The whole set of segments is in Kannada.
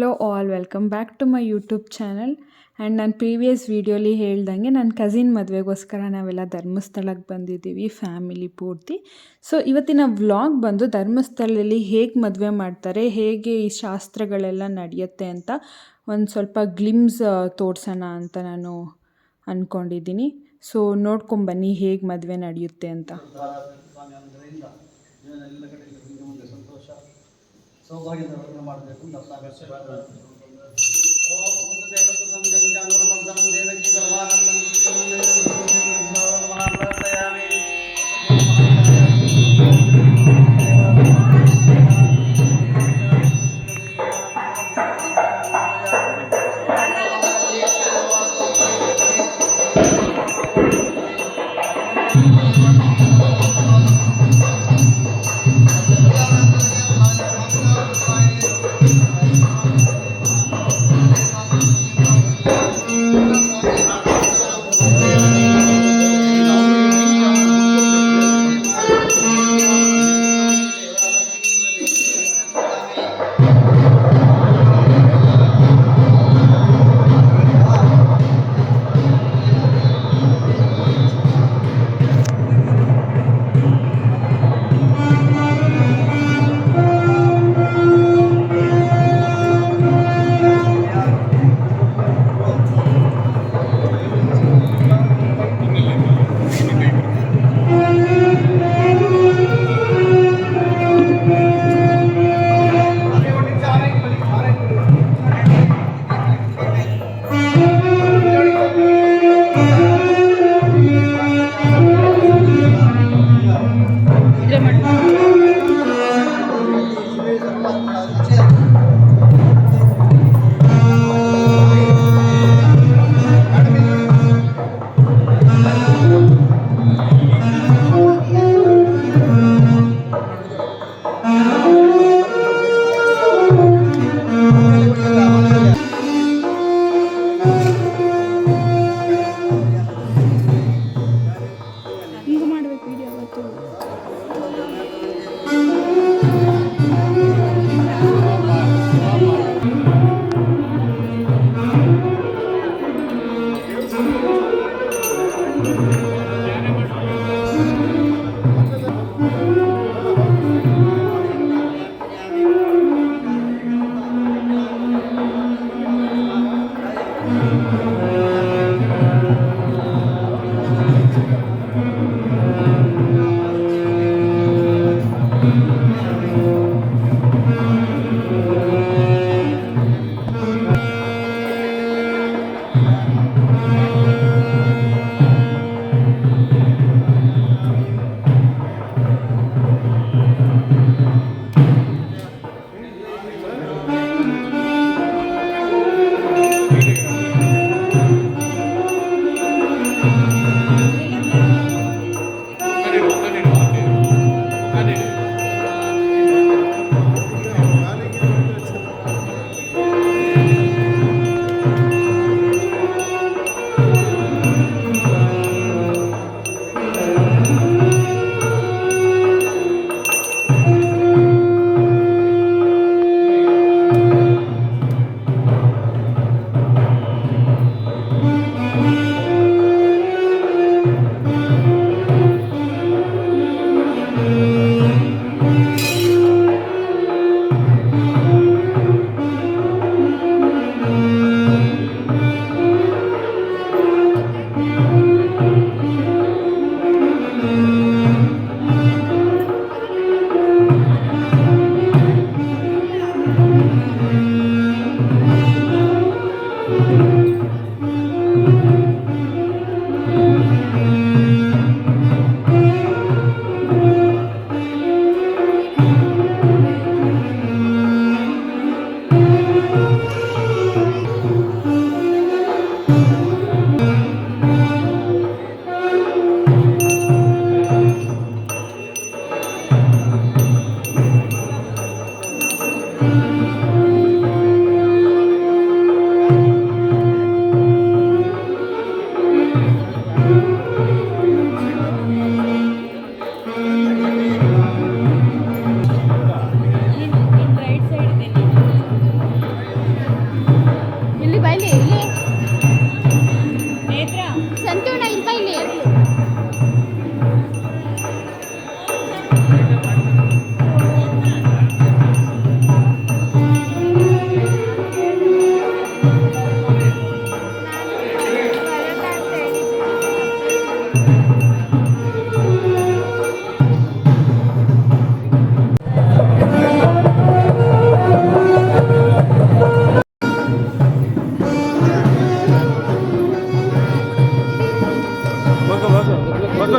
Hello all welcome back to my YouTube channel. And ನಾನು ಪ್ರೀವಿಯಸ್ ವೀಡಿಯೋಲಿ ಹೇಳ್ದಂಗೆ ನನ್ನ ಕಸಿನ್ ಮದುವೆಗೋಸ್ಕರ ನಾವೆಲ್ಲ ಧರ್ಮಸ್ಥಳಕ್ಕೆ ಬಂದಿದ್ದೀವಿ ಫ್ಯಾಮಿಲಿ ಪೂರ್ತಿ. ಸೊ ಇವತ್ತಿನ ವ್ಲಾಗ್ ಬಂದು ಧರ್ಮಸ್ಥಳದಲ್ಲಿ ಹೇಗೆ ಮದುವೆ ಮಾಡ್ತಾರೆ, ಹೇಗೆ ಈ ಶಾಸ್ತ್ರಗಳೆಲ್ಲ ನಡೆಯುತ್ತೆ ಅಂತ ಒಂದು ಸ್ವಲ್ಪ ಗ್ಲಿಮ್ಸ್ ತೋರಿಸೋಣ ಅಂತ ನಾನು ಅಂದ್ಕೊಂಡಿದ್ದೀನಿ. ಸೊ ನೋಡ್ಕೊಂಬನ್ನಿ ಹೇಗೆ ಮದುವೆ ನಡೆಯುತ್ತೆ ಅಂತ. ಸೌಭಾಗ್ಯದ ಮಾಡಬೇಕು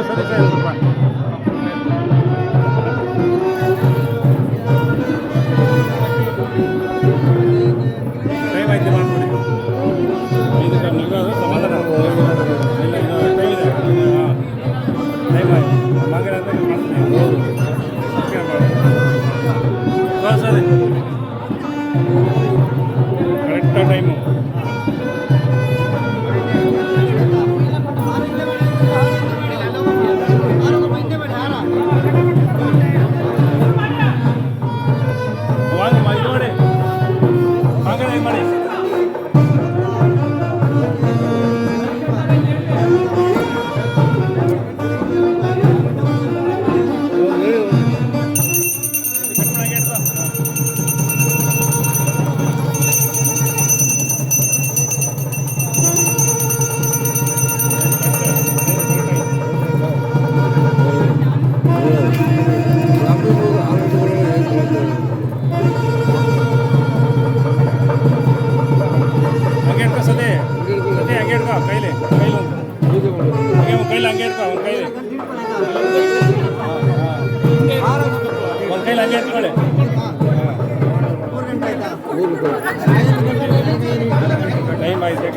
ಸರಿ ಸರಿ ಸ್ವಲ್ಪ ಟೈಮ್ ಆಯ್ತು ಮಾಡ್ಬಿಡಿ ಇದು ನಗೋದು ಸಮಾಧಾನ ಇಲ್ಲ ಇದು ಟೈಮ್ ಇದೆ ಟೈಮ್ ಆಯ್ತು ಮಗನ ಸರಿ ಕರೆಕ್ಟ್ ಟೈಮು ಕೈಲಿ ಹಂಗೆ ಇಟ್ಕೊ ಒಂದು ಕೈಲಿ ಹಂಗೆ ಇಟ್ಕೊಳ್ಳಿ ಟೈಮ್ ಆಯ್ತು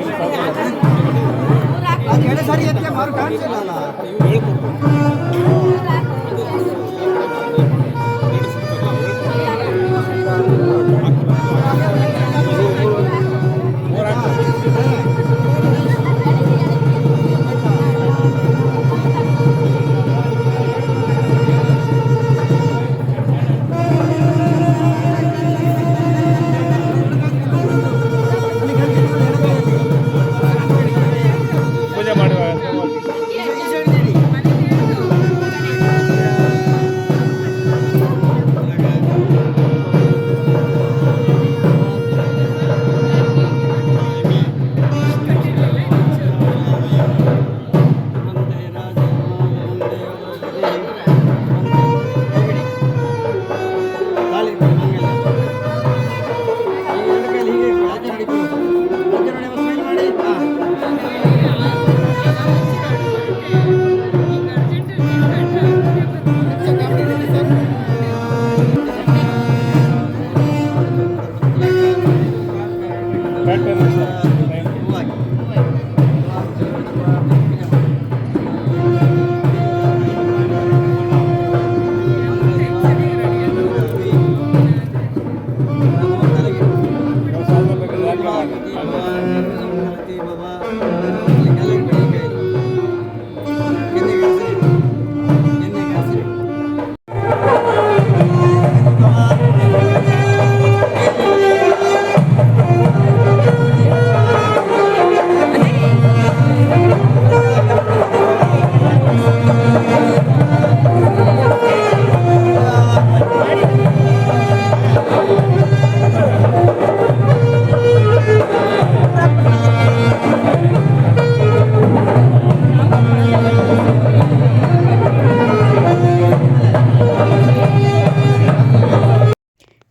ಪೂಜೆ ಮಾಡುವ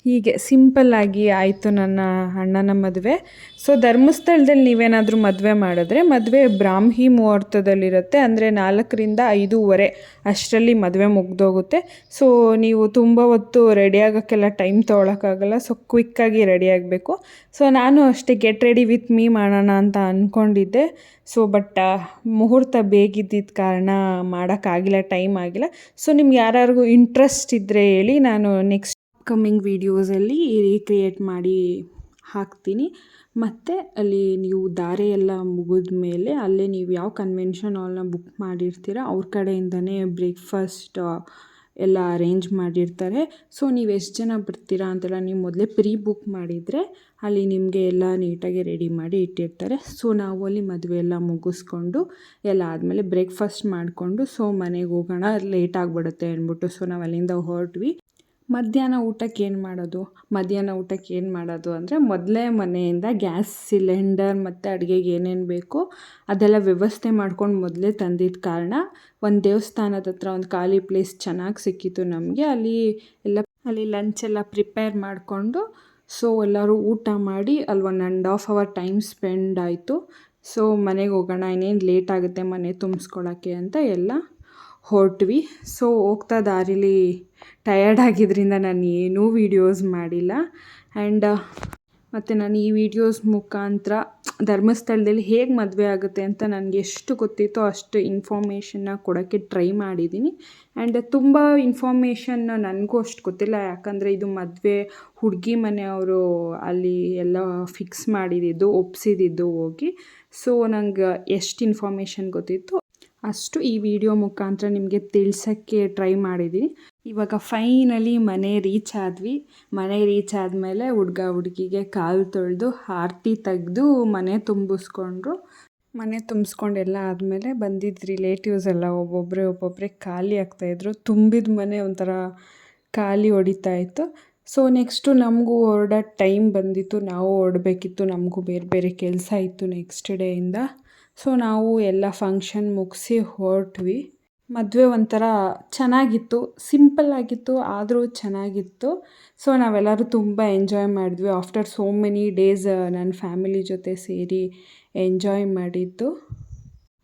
ಹೀಗೆ ಸಿಂಪಲ್ಲಾಗಿ ಆಯಿತು ನನ್ನ ಅಣ್ಣನ ಮದುವೆ. ಸೊ ಧರ್ಮಸ್ಥಳದಲ್ಲಿ ನೀವೇನಾದರೂ ಮದುವೆ ಮಾಡಿದ್ರೆ ಮದುವೆ ಬ್ರಾಹ್ಮಿ ಮುಹೂರ್ತದಲ್ಲಿರುತ್ತೆ, ಅಂದರೆ 4ರಿಂದ 5:15 ಅಷ್ಟರಲ್ಲಿ ಮದುವೆ ಮುಗ್ದೋಗುತ್ತೆ. ಸೊ ನೀವು ತುಂಬ ಹೊತ್ತು ರೆಡಿ ಆಗೋಕ್ಕೆಲ್ಲ ಟೈಮ್ ತೊಗೊಳಕ್ಕಾಗಲ್ಲ, ಸೊ ಕ್ವಿಕ್ಕಾಗಿ ರೆಡಿ ಆಗಬೇಕು. ಸೊ ನಾನು ಅಷ್ಟೇ ಗೆಟ್ ರೆಡಿ ವಿತ್ ಮೀ ಮಾಡೋಣ ಅಂತ ಅಂದ್ಕೊಂಡಿದ್ದೆ. ಸೊ ಬಟ್ ಮುಹೂರ್ತ ಬೇಗಿದ್ದಿದ್ದ ಕಾರಣ ಮಾಡೋಕ್ಕಾಗಿಲ್ಲ, ಟೈಮ್ ಆಗಿಲ್ಲ. ಸೊ ನಿಮ್ಗೆ ಯಾರಿಗೂ ಇಂಟ್ರೆಸ್ಟ್ ಇದ್ದರೆ ಹೇಳಿ, ನಾನು ನೆಕ್ಸ್ಟ್ ಕಮ್ಮಿಂಗ್ ವೀಡಿಯೋಸಲ್ಲಿ ರೀಕ್ರಿಯೇಟ್ ಮಾಡಿ ಹಾಕ್ತೀನಿ. ಮತ್ತು ಅಲ್ಲಿ ನೀವು ಧಾರೆ ಎಲ್ಲ ಮುಗಿದ ಮೇಲೆ ಅಲ್ಲೇ ನೀವು ಯಾವ ಕನ್ವೆನ್ಷನ್ ಹಾಲ್ನ ಬುಕ್ ಮಾಡಿರ್ತೀರ ಅವ್ರ ಕಡೆಯಿಂದನೇ ಬ್ರೇಕ್ಫಾಸ್ಟ್ ಎಲ್ಲ ಅರೇಂಜ್ ಮಾಡಿರ್ತಾರೆ. ಸೊ ನೀವು ಎಷ್ಟು ಜನ ಬರ್ತೀರಾ ಅಂತೆಲ್ಲ ನೀವು ಮೊದಲೇ ಪ್ರೀ ಬುಕ್ ಮಾಡಿದರೆ ಅಲ್ಲಿ ನಿಮಗೆ ಎಲ್ಲ ನೀಟಾಗಿ ರೆಡಿ ಮಾಡಿ ಇಟ್ಟಿರ್ತಾರೆ. ಸೊ ನಾವು ಅಲ್ಲಿ ಮದುವೆ ಎಲ್ಲ ಮುಗಿಸ್ಕೊಂಡು ಎಲ್ಲ ಆದಮೇಲೆ ಬ್ರೇಕ್ಫಾಸ್ಟ್ ಮಾಡಿಕೊಂಡು ಸೊ ಮನೆಗೆ ಹೋಗೋಣ, ಲೇಟ್ ಆಗಿಬಿಡುತ್ತೆ ಅಂದ್ಬಿಟ್ಟು ಸೊ ನಾವು ಅಲ್ಲಿಂದ ಹೊರಟ್ವಿ. ಮಧ್ಯಾಹ್ನ ಊಟಕ್ಕೆ ಏನು ಮಾಡೋದು ಅಂದರೆ ಮೊದಲೇ ಮನೆಯಿಂದ ಗ್ಯಾಸ್ ಸಿಲಿಂಡರ್ ಮತ್ತು ಅಡುಗೆಗೆ ಏನೇನು ಬೇಕೋ ಅದೆಲ್ಲ ವ್ಯವಸ್ಥೆ ಮಾಡ್ಕೊಂಡು ಮೊದಲೇ ತಂದಿದ್ದ ಕಾರಣ ಒಂದು ದೇವಸ್ಥಾನದ ಹತ್ರ ಒಂದು ಖಾಲಿ ಪ್ಲೇಸ್ ಚೆನ್ನಾಗಿ ಸಿಕ್ಕಿತ್ತು ನಮಗೆ. ಅಲ್ಲಿ ಲಂಚ್ ಎಲ್ಲ ಪ್ರಿಪೇರ್ ಮಾಡಿಕೊಂಡು ಸೊ ಎಲ್ಲರೂ ಊಟ ಮಾಡಿ ಅಲ್ಲಿ 1.5 ಅವರ್ ಟೈಮ್ ಸ್ಪೆಂಡ್ ಆಯಿತು. ಸೊ ಮನೆಗೆ ಹೋಗೋಣ, ಇನ್ನೇನು ಲೇಟ್ ಆಗುತ್ತೆ ಮನೆ ತುಂಬಿಸ್ಕೊಳ್ಳೋಕ್ಕೆ ಅಂತ ಎಲ್ಲ ಹೊರಟ್ವಿ. ಸೊ ಹೋಗ್ತಾ ದಾರಿಲಿ ಟಯರ್ಡ್ ಆಗಿದ್ದರಿಂದ ನಾನು ಏನೂ ವೀಡಿಯೋಸ್ ಮಾಡಿಲ್ಲ. ಮತ್ತು ನಾನು ಈ ವಿಡಿಯೋಸ್ ಮುಖಾಂತರ ಧರ್ಮಸ್ಥಳದಲ್ಲಿ ಹೇಗೆ ಮದುವೆ ಆಗುತ್ತೆ ಅಂತ ನನಗೆ ಎಷ್ಟು ಗೊತ್ತಿತ್ತೋ ಅಷ್ಟು ಇನ್ಫಾರ್ಮೇಷನ್ನ ಕೊಡೋಕ್ಕೆ ಟ್ರೈ ಮಾಡಿದ್ದೀನಿ. ಆ್ಯಂಡ್ ತುಂಬ ಇನ್ಫಾರ್ಮೇಷನ್ ನನಗೂ ಅಷ್ಟು ಗೊತ್ತಿಲ್ಲ, ಯಾಕಂದರೆ ಇದು ಮದುವೆ ಹುಡುಗಿ ಮನೆಯವರು ಅಲ್ಲಿ ಎಲ್ಲ ಫಿಕ್ಸ್ ಮಾಡಿದ್ದು ಒಪ್ಸಿದ್ದು ಹೋಗಿ. ಸೊ ನಂಗೆ ಎಷ್ಟು ಇನ್ಫಾರ್ಮೇಷನ್ ಗೊತ್ತಿತ್ತು ಅಷ್ಟು ಈ ವಿಡಿಯೋ ಮುಖಾಂತರ ನಿಮಗೆ ತಿಳಿಸೋಕ್ಕೆ ಟ್ರೈ ಮಾಡಿದ್ದೀನಿ. ಇವಾಗ ಫೈನಲಿ ಮನೆ ರೀಚ್ ಆದ್ವಿ. ಮನೆ ರೀಚ್ ಆದಮೇಲೆ ಹುಡುಗಿಗೆ ಕಾಲು ತೊಳೆದು ಆರತಿ ತೆಗೆದು ಮನೆ ತುಂಬಿಸ್ಕೊಂಡೆಲ್ಲ ಆದಮೇಲೆ ಬಂದಿದ್ದ ರಿಲೇಟಿವ್ಸ್ ಎಲ್ಲ ಒಬ್ಬೊಬ್ಬರೇ ಖಾಲಿ ಆಗ್ತಾಯಿದ್ರು. ತುಂಬಿದ ಮನೆ ಒಂಥರ ಖಾಲಿ ಹೊಡಿತಾಯಿತ್ತು. ಸೊ ನೆಕ್ಸ್ಟು ನಮಗೂ ಹೊರಡೋ ಟೈಮ್ ಬಂದಿತ್ತು, ನಾವು ಹೊರಡಬೇಕಿತ್ತು, ನಮಗೂ ಬೇರೆ ಬೇರೆ ಕೆಲಸ ಇತ್ತು ನೆಕ್ಸ್ಟ್ ಡೇಯಿಂದ. ಸೊ ನಾವು ಎಲ್ಲ ಫಂಕ್ಷನ್ ಮುಗಿಸಿ ಹೊರಟ್ವಿ. ಮದುವೆ ಒಂಥರ ಚೆನ್ನಾಗಿತ್ತು, ಸಿಂಪಲ್ ಆಗಿತ್ತು ಆದರೂ ಚೆನ್ನಾಗಿತ್ತು. ಸೊ ನಾವೆಲ್ಲರೂ ತುಂಬ ಎಂಜಾಯ್ ಮಾಡಿದ್ವಿ. ಆಫ್ಟರ್ ಸೋ ಮೆನಿ ಡೇಸ್ ನನ್ನ ಫ್ಯಾಮಿಲಿ ಜೊತೆ ಸೇರಿ ಎಂಜಾಯ್ ಮಾಡಿದ್ದು.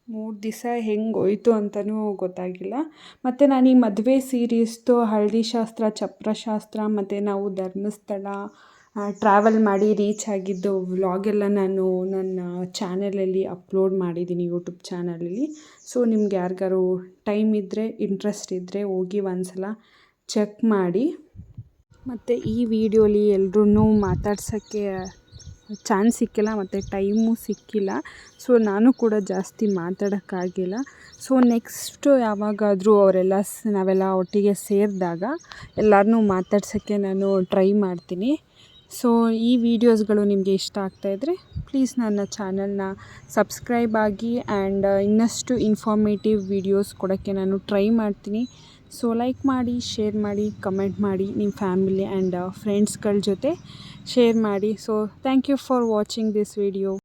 3 ದಿವಸ ಹೆಂಗೆ ಹೋಯ್ತು ಅಂತಲೂ ಗೊತ್ತಾಗಿಲ್ಲ. ಮತ್ತು ನಾನು ಈ ಮದುವೆ ಸೀರೀಸ್ದು ಹಳದಿ ಶಾಸ್ತ್ರ, ಚಪ್ರ ಶಾಸ್ತ್ರ ಮತ್ತು ನಾವು ಧರ್ಮಸ್ಥಳ ಟ್ರಾವೆಲ್ ಮಾಡಿ ರೀಚ್ ಆಗಿದ್ದು ವ್ಲಾಗೆಲ್ಲ ನಾನು ನನ್ನ ಚಾನಲಲ್ಲಿ ಅಪ್ಲೋಡ್ ಮಾಡಿದ್ದೀನಿ, ಯೂಟ್ಯೂಬ್ ಚಾನಲಲ್ಲಿ. ಸೊ ನಿಮ್ಗೆ ಯಾರಿಗಾರು ಟೈಮ್ ಇದ್ದರೆ, ಇಂಟ್ರೆಸ್ಟ್ ಇದ್ದರೆ ಹೋಗಿ ಒಂದ್ಸಲ ಚೆಕ್ ಮಾಡಿ. ಮತ್ತು ಈ ವಿಡಿಯೋಲಿ ಎಲ್ರೂ ಮಾತಾಡ್ಸೋಕ್ಕೆ ಚಾನ್ಸ್ ಸಿಕ್ಕಿಲ್ಲ ಮತ್ತು ಟೈಮು ಸಿಕ್ಕಿಲ್ಲ. ಸೊ ನಾನು ಕೂಡ ಜಾಸ್ತಿ ಮಾತಾಡೋಕ್ಕಾಗಿಲ್ಲ. ಸೊ ನೆಕ್ಸ್ಟು ಯಾವಾಗಾದರೂ ನಾವೆಲ್ಲ ಒಟ್ಟಿಗೆ ಸೇರಿದಾಗ ಎಲ್ಲರನ್ನೂ ಮಾತಾಡ್ಸೋಕ್ಕೆ ನಾನು ಟ್ರೈ ಮಾಡ್ತೀನಿ. ಸೊ ಈ ವಿಡಿಯೋಸ್ಗಳು ನಿಮಗೆ ಇಷ್ಟ ಆಗ್ತಾಯಿದ್ರೆ ಪ್ಲೀಸ್ ನನ್ನ ಚಾನಲ್ನ ಸಬ್ಸ್ಕ್ರೈಬ್ ಆಗಿ. ಆ್ಯಂಡ್ ಇನ್ನಷ್ಟು ಇನ್ಫಾರ್ಮೇಟಿವ್ ವಿಡಿಯೋಸ್ ಕೊಡೋಕ್ಕೆ ನಾನು ಟ್ರೈ ಮಾಡ್ತೀನಿ. ಸೊ ಲೈಕ್ ಮಾಡಿ, ಶೇರ್ ಮಾಡಿ, ಕಮೆಂಟ್ ಮಾಡಿ, ನಿಮ್ಮ ಫ್ಯಾಮಿಲಿ ಆ್ಯಂಡ್ ಫ್ರೆಂಡ್ಸ್ಗಳ ಜೊತೆ ಶೇರ್ ಮಾಡಿ. So thank you for watching this video.